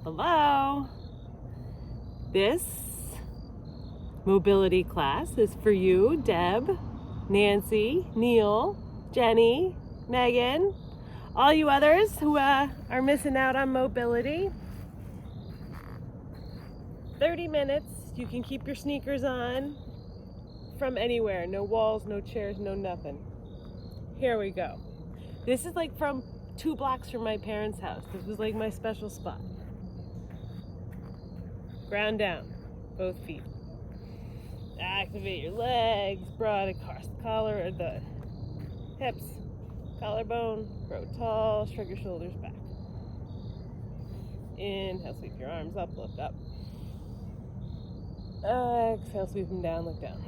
Hello. This mobility class is for you, Deb, Nancy, Neil, Jenny, Megan, all you others who are missing out on mobility. 30 minutes, you can keep your sneakers on from anywhere. No walls, no chairs, no nothing. Here we go. This is like from 2 blocks from my parents' house. This is like my special spot. Ground down, both feet. Activate your legs, broad across the collar or the hips, collarbone, grow tall, shrug your shoulders back. Inhale, sweep your arms up, look up. Exhale, sweep them down, look down.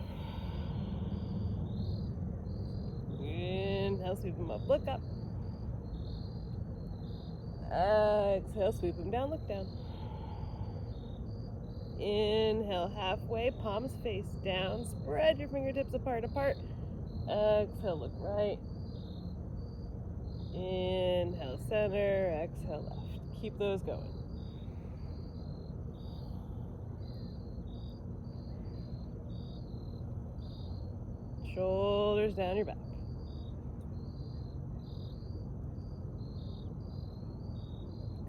Inhale, sweep them up, look up. Exhale, sweep them down, look down. Inhale, halfway, palms face down. Spread your fingertips apart. Exhale, look right. Inhale, center. Exhale, left. Keep those going. Shoulders down your back.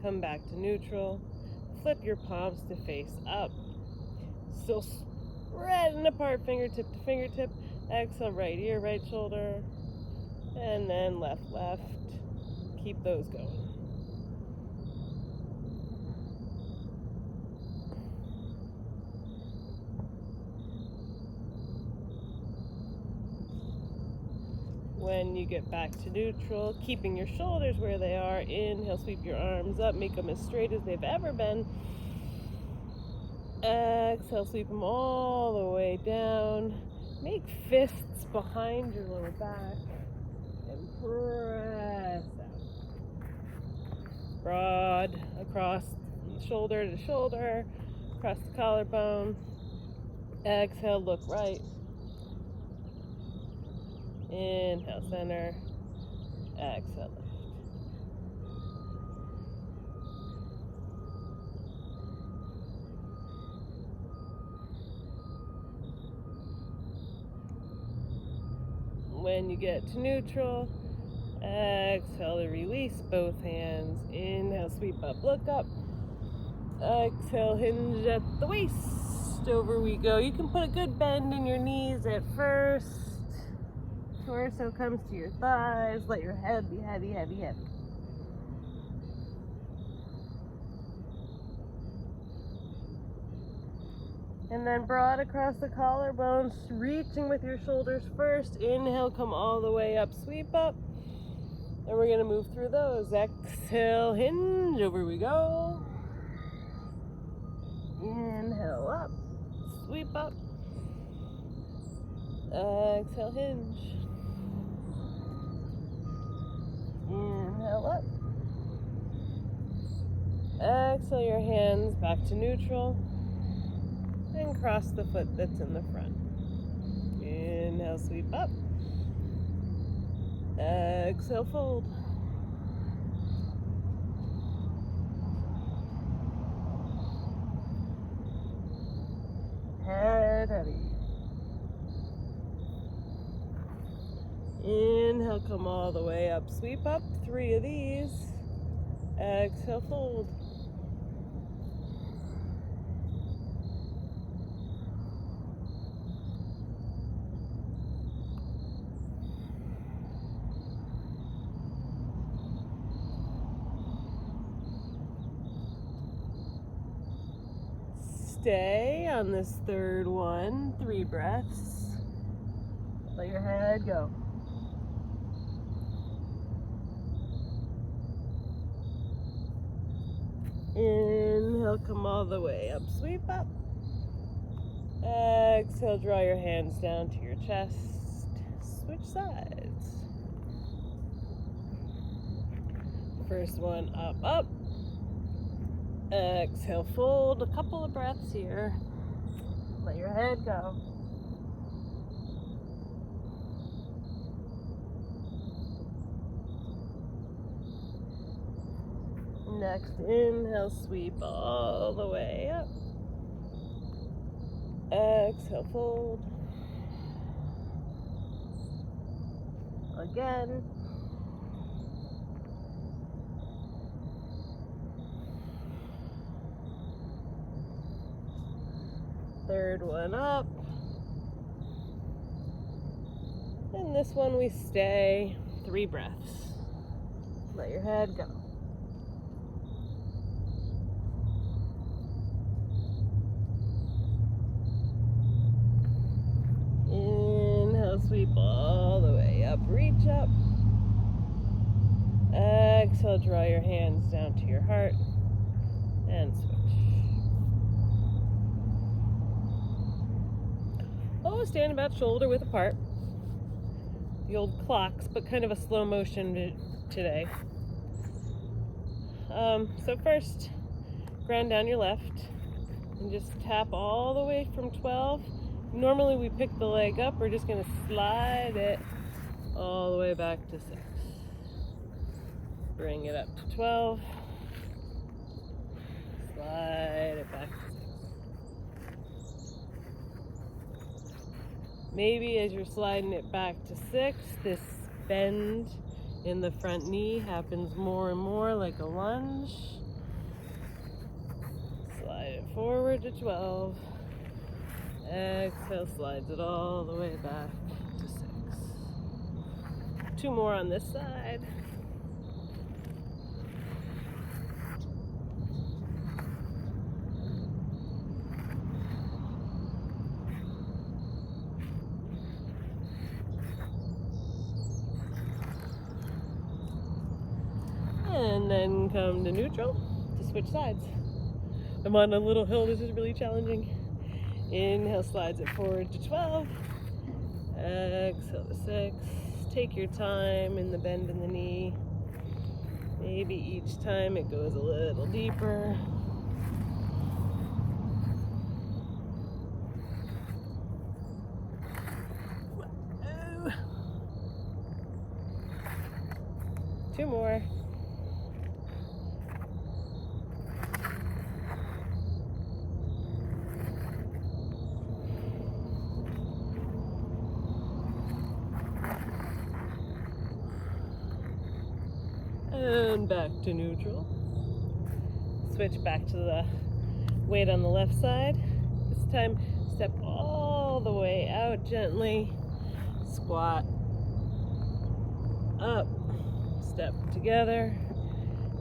Come back to neutral. Flip your palms to face up. Still spreading apart, fingertip to fingertip. Exhale, right ear, right shoulder. And then left. Keep those going. When you get back to neutral, keeping your shoulders where they are. Inhale, sweep your arms up, make them as straight as they've ever been. Exhale, sweep them all the way down. Make fists behind your lower back and press out. Broad across shoulder to shoulder, across the collarbone. Exhale, look right. Inhale, center. Exhale, left. When you get to neutral, exhale to release both hands. Inhale, sweep up, look up. Exhale, hinge at the waist. Over we go. You can put a good bend in your knees at first. Torso comes to your thighs. Let your head be heavy. And then broad across the collarbones, reaching with your shoulders first. Inhale, come all the way up, sweep up. And we're going to move through those. Exhale, hinge, over we go. Inhale, up, sweep up. Exhale, hinge. Inhale, up. Exhale your hands back to neutral. And cross the foot that's in the front. Inhale, sweep up. Exhale, fold. Head heavy. Inhale, come all the way up, sweep up. 3 of these. Exhale, fold. Stay on this third one. 3 breaths. Let your head go. Inhale, come all the way up, sweep up. Exhale, draw your hands down to your chest. Switch sides. First one, up. Exhale, fold. A couple of breaths here. Let your head go. Next inhale, sweep all the way up. Exhale, fold. Again. Third one up. And this one we stay 3 breaths. Let your head go. Inhale, sweep all the way up, reach up. Exhale, draw your hands down to your heart and switch. Always stand about shoulder width apart. The old clocks, but kind of a slow motion today. So first, ground down your left and just tap all the way from 12. Normally we pick the leg up. We're just going to slide it all the way back to 6. Bring it up to 12. Slide it back to 6. Maybe as you're sliding it back to 6, this bend in the front knee happens more and more like a lunge. Slide it forward to 12. Exhale, slides it all the way back to 6. 2 more on this side. And then come to neutral to switch sides. I'm on a little hill, this is really challenging. Inhale, slides it forward to 12. Exhale to 6. Take your time in the bend in the knee. Maybe each time it goes a little deeper. Whoa. 2 more. And back to neutral. Switch back to the weight on the left side. This time, step all the way out gently. Squat. Up. Step together.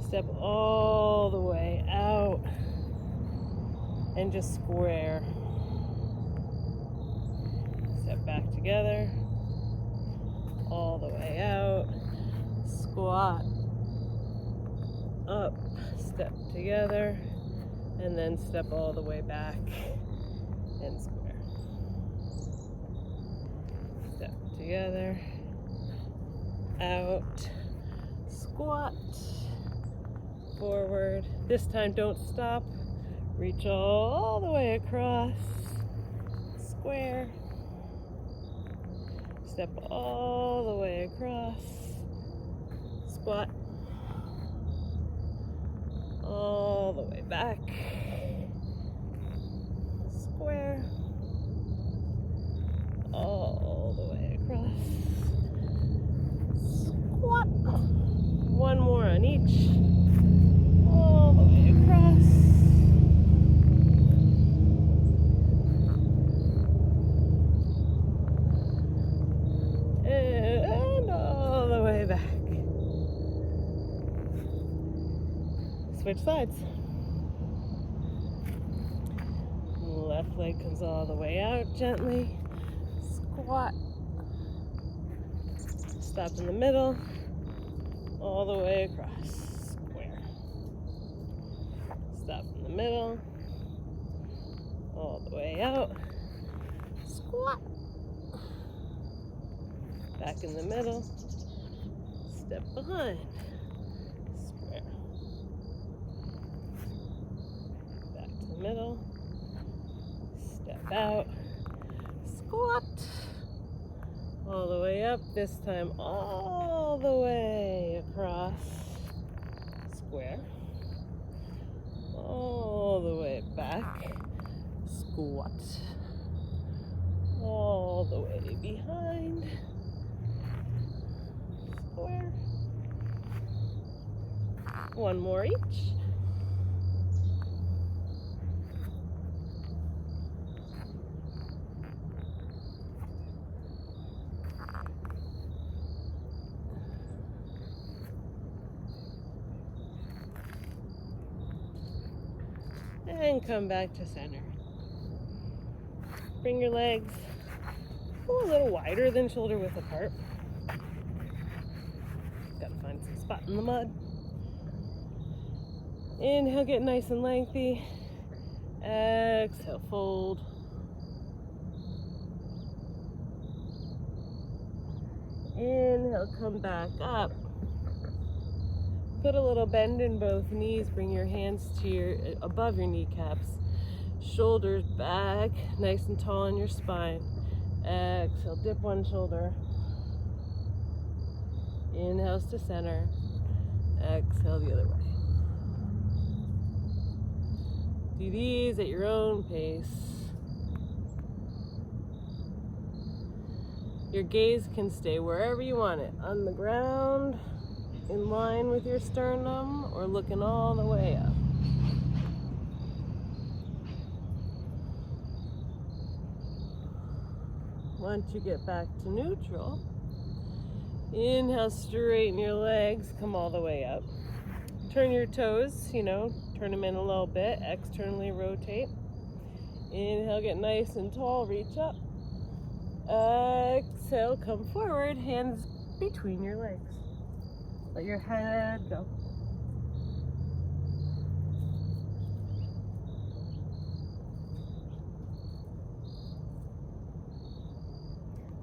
Step all the way out. And just square. Step back together. All the way out. Squat. Up, step together, and then step all the way back and square. Step together, out, squat, forward. This time don't stop. Reach all the way across, square. Step all the way across, squat. All the way back, square, all the way across, squat, 1 more on each, all the way across, and all the way back. Switch sides. Left leg comes all the way out gently. Squat. Stop in the middle. All the way across. Square. Stop in the middle. All the way out. Squat. Back in the middle. Step behind. Middle, step out, squat, all the way up, this time all the way across, square, back. Squat. All the way behind. Square. One more each. And come back to center. Bring your legs a little wider than shoulder width apart. Gotta find some spot in the mud. Inhale, get nice and lengthy. Exhale, fold. Inhale, come back up. Put a little bend in both knees. Bring your hands to above your kneecaps. Shoulders back, nice and tall on your spine. Exhale, dip one shoulder. Inhales to center. Exhale the other way. Do these at your own pace. Your gaze can stay wherever you want it, on the ground, in line with your sternum, or looking all the way up. Once you get back to neutral, inhale, straighten your legs, come all the way up. Turn your toes, turn them in a little bit, externally rotate. Inhale, get nice and tall, reach up. Exhale, come forward, hands between your legs. Let your head go.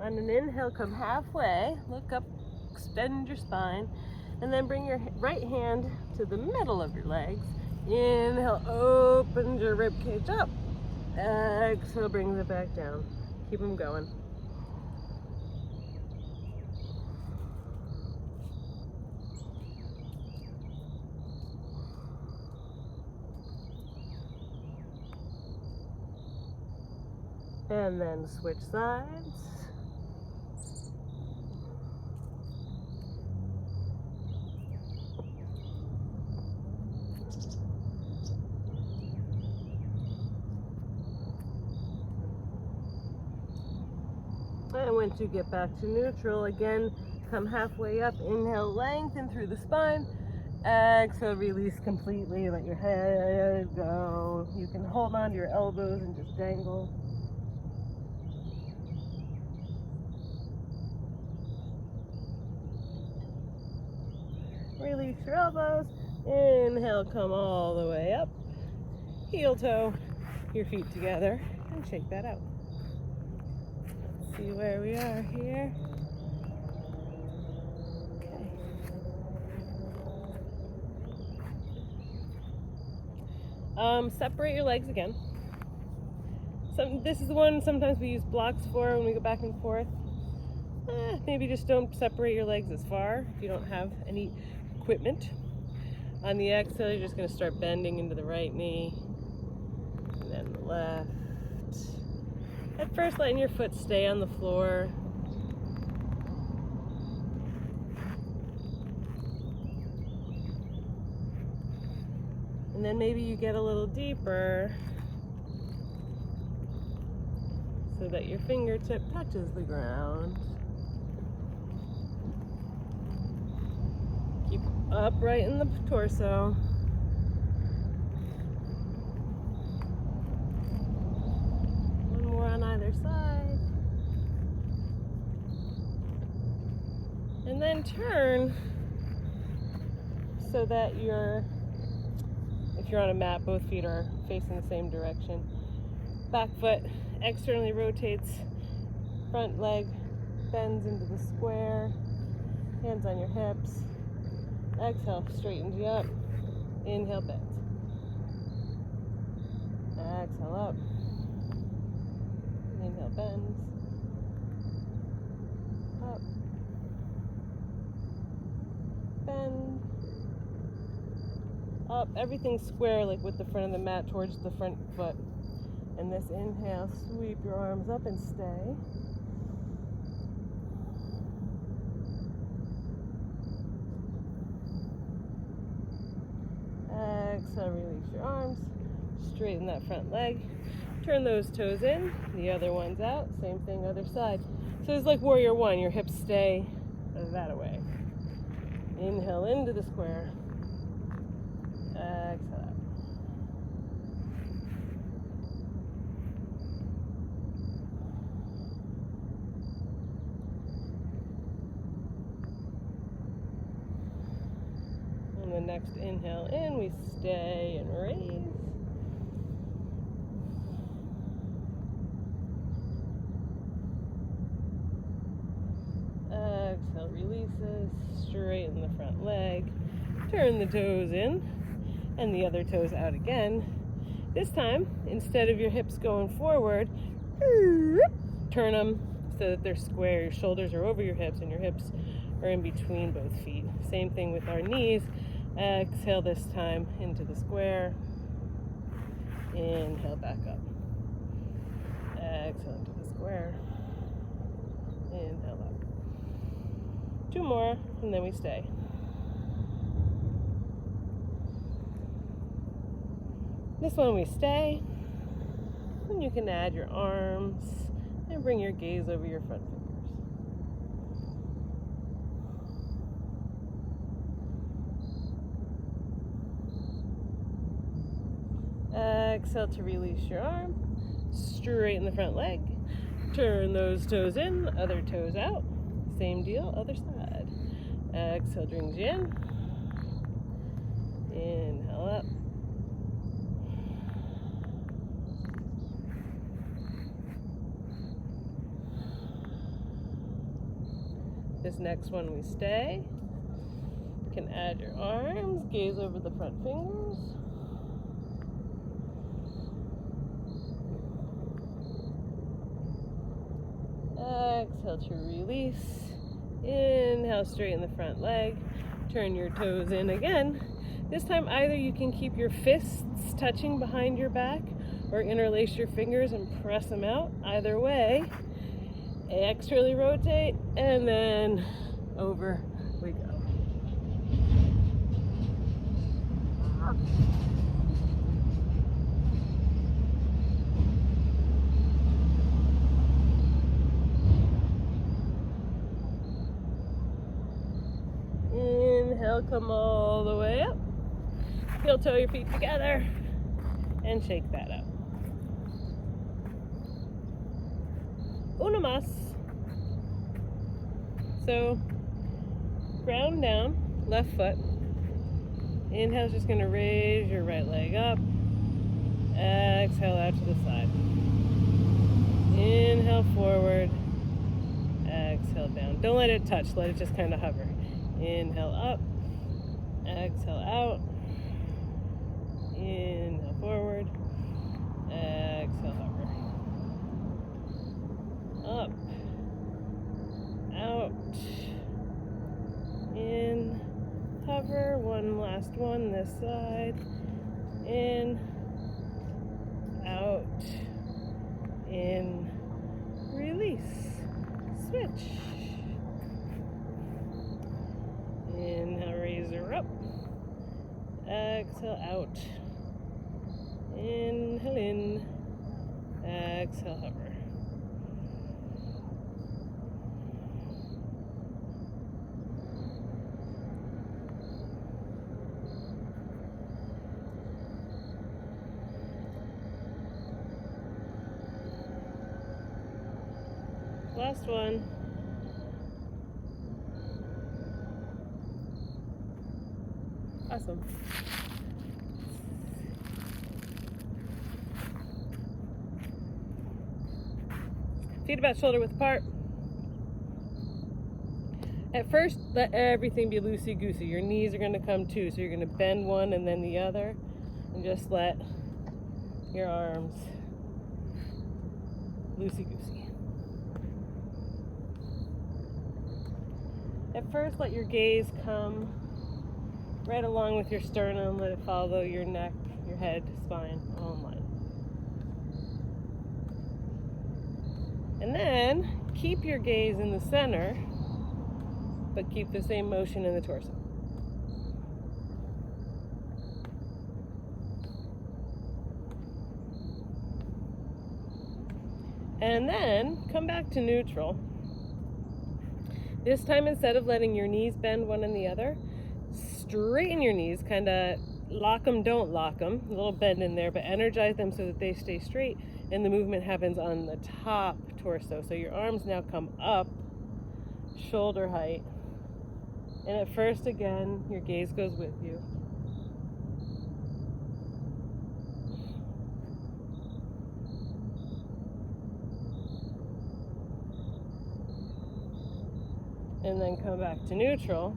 On an inhale, come halfway, look up, extend your spine, and then bring your right hand to the middle of your legs. Inhale, open your rib cage up. Exhale, brings it back down. Keep them going. And then switch sides. And once you get back to neutral, again, come halfway up. Inhale, lengthen through the spine. Exhale, release completely. Let your head go. You can hold on to your elbows and just dangle. Release your elbows. Inhale, come all the way up. Heel toe your feet together and shake that out. Let's see where we are here. Okay. Separate your legs again. This is the one sometimes we use blocks for when we go back and forth. Maybe just don't separate your legs as far if you don't have any equipment. On the exhale, you're just going to start bending into the right knee and then the left. At first, letting your foot stay on the floor. And then maybe you get a little deeper so that your fingertip touches the ground. Keep upright in the torso. One more on either side. And then turn so that if you're on a mat, both feet are facing the same direction. Back foot externally rotates, front leg bends into the square, hands on your hips. Exhale, straightens you up. Inhale, bends. Exhale, up. Inhale, bends. Up. Bend. up, everything square, like with the front of the mat towards the front foot. And this inhale, sweep your arms up and stay. Exhale, release your arms, straighten that front leg, turn those toes in, the other one's out, same thing other side. So it's like warrior one, your hips stay that way. Inhale into the square, exhale out. And the next inhale in, we stay and raise. Exhale, releases, straighten the front leg, turn the toes in, and the other toes out again. This time, instead of your hips going forward, turn them so that they're square. Your shoulders are over your hips and your hips are in between both feet. Same thing with our knees. Exhale this time into the square. Inhale back up. Exhale into the square. Inhale up. 2 more, and then we stay. This one we stay. And you can add your arms and bring your gaze over your front fingers. Exhale to release your arm. Straighten the front leg. Turn those toes in, other toes out. Same deal, other side. Exhale brings you in. Inhale up. This next one we stay. You can add your arms, gaze over the front fingers. Exhale to release. Inhale, straighten the front leg. Turn your toes in again. This time either you can keep your fists touching behind your back or interlace your fingers and press them out. Either way, externally rotate and then over we go. Inhale, come all the way up. Heel toe your feet together and shake that up. Uno mas. So, ground down, left foot. Inhale's just going to raise your right leg up. Exhale out to the side. Inhale forward. Exhale down. Don't let it touch, let it just kind of hover. Inhale up. Exhale out. Inhale forward. Exhale hover. Up. Out. In. Hover. One last one this side. In. Out. In. Release. Switch. Inhale, raise her up. Exhale, out. Inhale in. Exhale, hover. Last one. Awesome. Feet about shoulder width apart. At first, let everything be loosey-goosey. Your knees are going to come too, so you're going to bend one and then the other, and just let your arms loosey-goosey. At first, let your gaze come right along with your sternum. Let it follow your neck, your head, spine, all in line. And then keep your gaze in the center, but keep the same motion in the torso. And then come back to neutral. This time, instead of letting your knees bend one and the other, straighten your knees, kind of lock them, don't lock them, a little bend in there, but energize them so that they stay straight, and the movement happens on the top torso. So your arms now come up, shoulder height. And at first, again, your gaze goes with you. And then come back to neutral.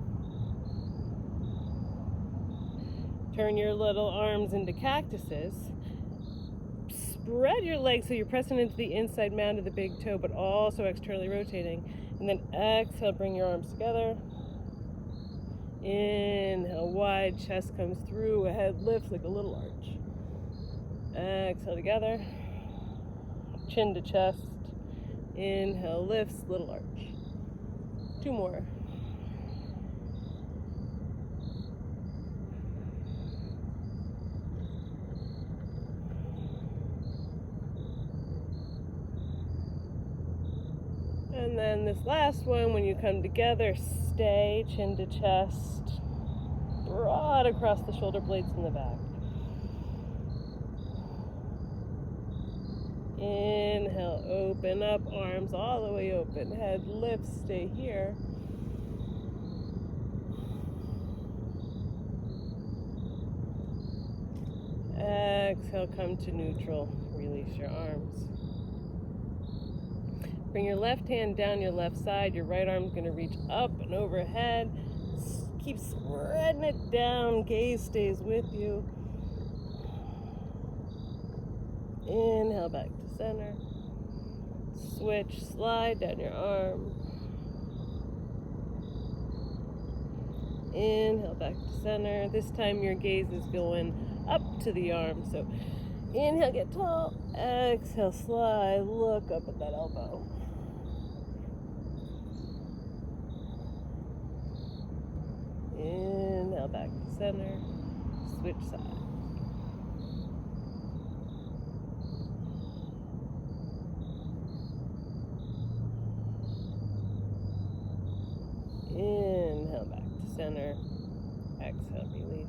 Turn your little arms into cactuses. Spread your legs so you're pressing into the inside mound of the big toe, but also externally rotating. And then exhale, bring your arms together. Inhale, wide chest comes through, head lifts like a little arch. Exhale together. Chin to chest. Inhale, lifts, little arch. 2 more. And then this last one, when you come together, stay chin to chest, broad across the shoulder blades in the back. Inhale, open up, arms all the way open, head lifts, stay here. Exhale, come to neutral, release your arms. Bring your left hand down your left side, your right arm's gonna reach up and overhead. Keep spreading it down, gaze stays with you. Inhale, back to center. Switch, slide down your arm. Inhale, back to center. This time your gaze is going up to the arm. So inhale, get tall. Exhale, slide, look up at that elbow. Inhale, back to center. Switch side. Inhale, back to center. Exhale, release.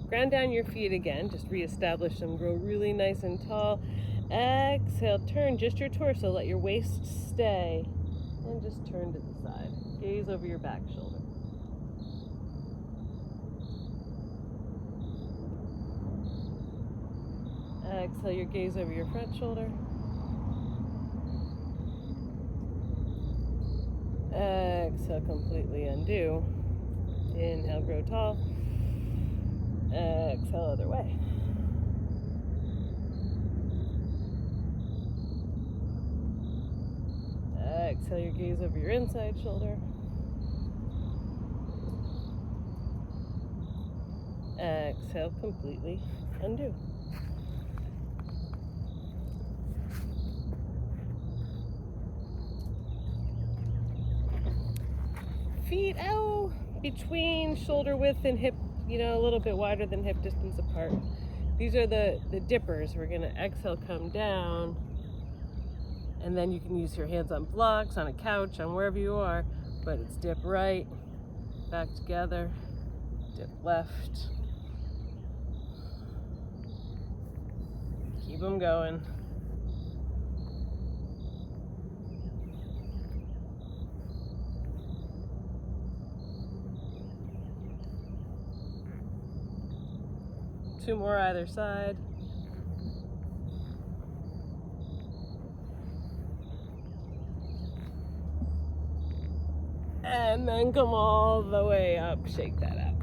Ground down your feet again. Just reestablish them. Grow really nice and tall. Exhale, turn just your torso. Let your waist stay. And just turn to the side. Gaze over your back shoulder. Exhale your gaze over your front shoulder. Exhale, completely undo. Inhale, grow tall. Exhale, other way. Exhale your gaze over your inside shoulder. Exhale, completely undo. Feet out between shoulder width and hip, a little bit wider than hip distance apart. These are the dippers. We're gonna exhale, come down, and then you can use your hands on blocks, on a couch, on wherever you are, but it's dip right, back together, dip left. Keep them going. Two more either side. And then come all the way up, shake that out.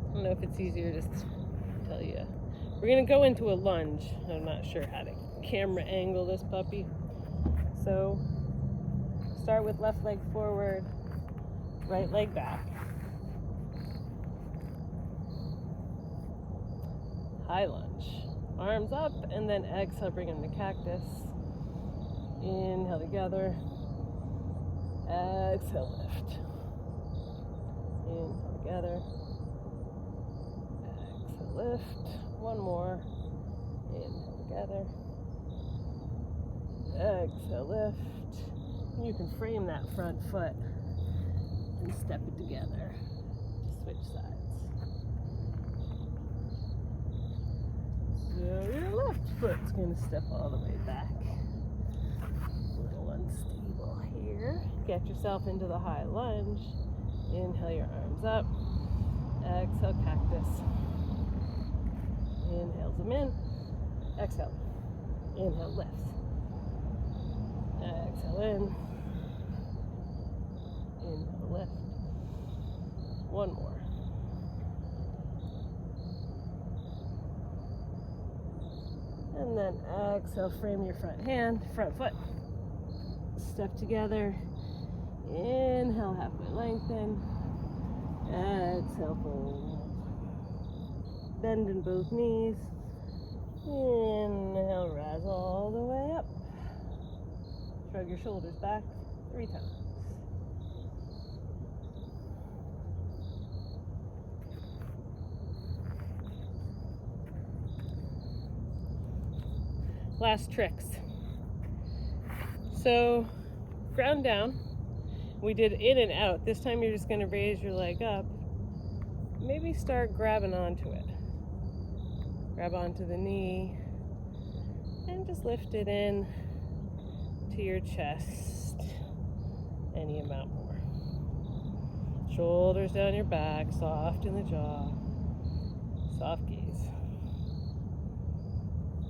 I don't know if it's easier just to tell you We're gonna go into a lunge. I'm not sure how to camera angle this puppy. So start with left leg forward, right leg back. High lunge. Arms up, and then exhale, bring them to cactus. Inhale together. Exhale, lift. Inhale together. Exhale, lift. One more. Inhale together. Exhale, lift. You can frame that front foot and step it together. Switch sides. So your left foot's going to step all the way back. A little unstable here. Get yourself into the high lunge. Inhale your arms up. Exhale, cactus. Inhale, zoom in. Exhale. Inhale, lift. Exhale in. Inhale, lift. One more. And then exhale, frame your front foot. Step together. Inhale, halfway lengthen. Exhale, fold. Bend in both knees. Inhale, rise all the way up. Shrug your shoulders back 3 times. Last tricks. So, ground down. We did in and out. This time you're just going to raise your leg up. Maybe start grabbing onto it. Grab onto the knee and just lift it in to your chest. Any amount more. Shoulders down your back, soft in the jaw. Soft gaze.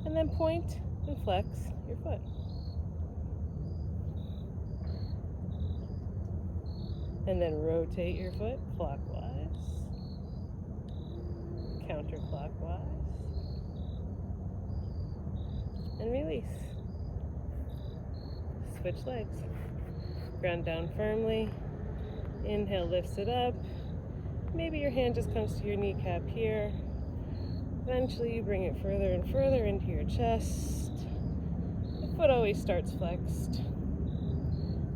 And then point and flex your foot. And then rotate your foot clockwise, counterclockwise, and release. Switch legs. Ground down firmly. Inhale, lifts it up. Maybe your hand just comes to your kneecap here. Eventually you bring it further and further into your chest. The foot always starts flexed.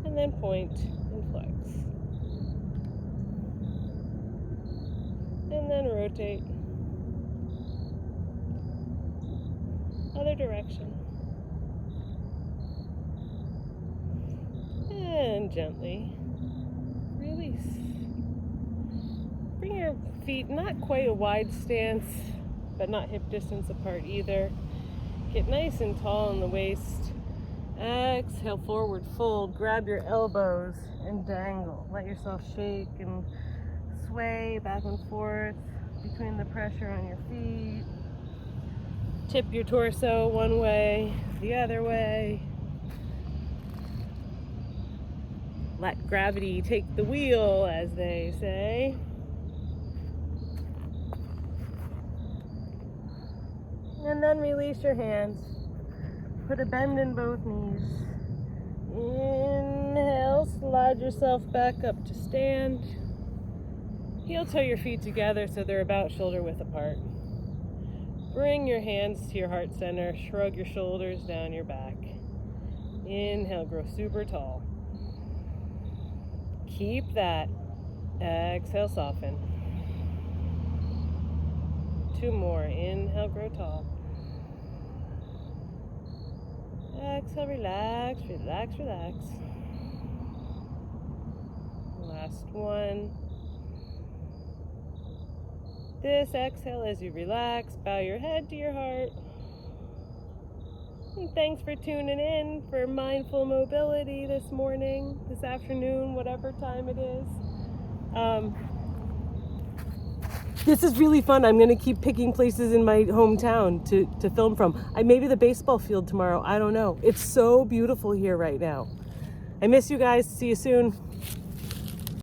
And then point and flex. And then rotate. Other direction. And gently release. Bring your feet not quite a wide stance, but not hip distance apart either. Get nice and tall in the waist. Exhale, forward fold. Grab your elbows and dangle. Let yourself shake and sway back and forth between the pressure on your feet. Tip your torso one way, the other way. Let gravity take the wheel, as they say. And then release your hands. Put a bend in both knees. Inhale, slide yourself back up to stand. Heel toe your feet together so they're about shoulder width apart. Bring your hands to your heart center. Shrug your shoulders down your back. Inhale, grow super tall. Keep that. Exhale, soften. 2 more. Inhale, grow tall. Exhale, relax, relax, relax. Last one. This exhale as you relax, bow your head to your heart. And thanks for tuning in for Mindful Mobility this morning, this afternoon, whatever time it is. This is really fun. I'm going to keep picking places in my hometown to film from. Maybe the baseball field tomorrow. I don't know. It's so beautiful here right now. I miss you guys. See you soon.